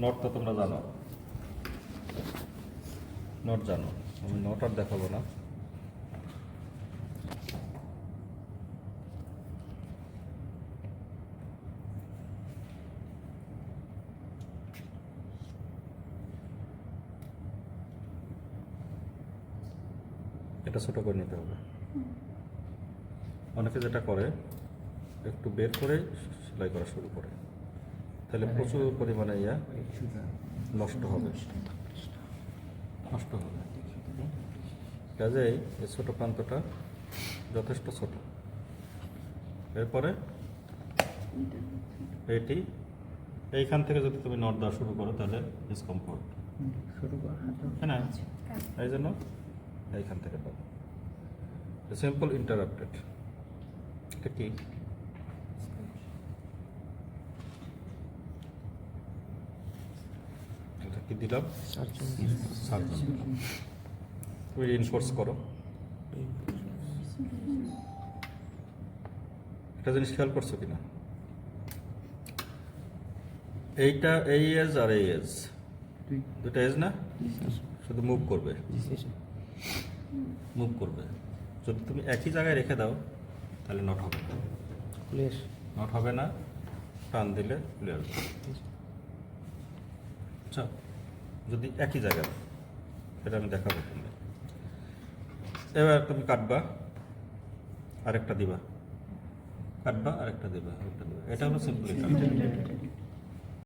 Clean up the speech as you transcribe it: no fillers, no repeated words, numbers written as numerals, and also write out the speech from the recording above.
Not তো তোমরা জানো, নট জানো, আমি নট আর দেখাবো না। এটা ছোট করে নিতে হবে। অনেকে যেটা করে একটু বের করে সেলাই করা শুরু করে, তাহলে প্রচুর পরিমাণে নষ্ট হবে, নষ্ট হবে। কাজেই এই ছোটো প্রান্তটা যথেষ্ট ছোট। এরপরে এটি এইখান থেকে যদি তুমি নট দেওয়া শুরু করো তাহলে ডিসকমফোর্ট হ্যাঁ না, এই জন্য এইখান থেকে পাবো। Simple interrupted. এটা কি? এটা কি দিলাম? সার্জন। তুমি রিইনফোর্স করো। একটা জিনিস খেয়াল করছো কিনা, এইটা এই এজ আর এই এজ দুটা এজ না, শুধু মুভ করবে, মুভ করবে। যদি তুমি একই জায়গায় রেখে দাও তাহলে নট হবে না, নট হবে না, টান দিলে খুলে আসবে। আচ্ছা, যদি একই জায়গায়, সেটা আমি দেখাবো তুমি। এবার তুমি কাটবা, আরেকটা দিবা, কাটবা আরেকটা দিবা, আরেকটা দিবা। এটা হলো সিম্পল ইন্টারপ্রিটেশন।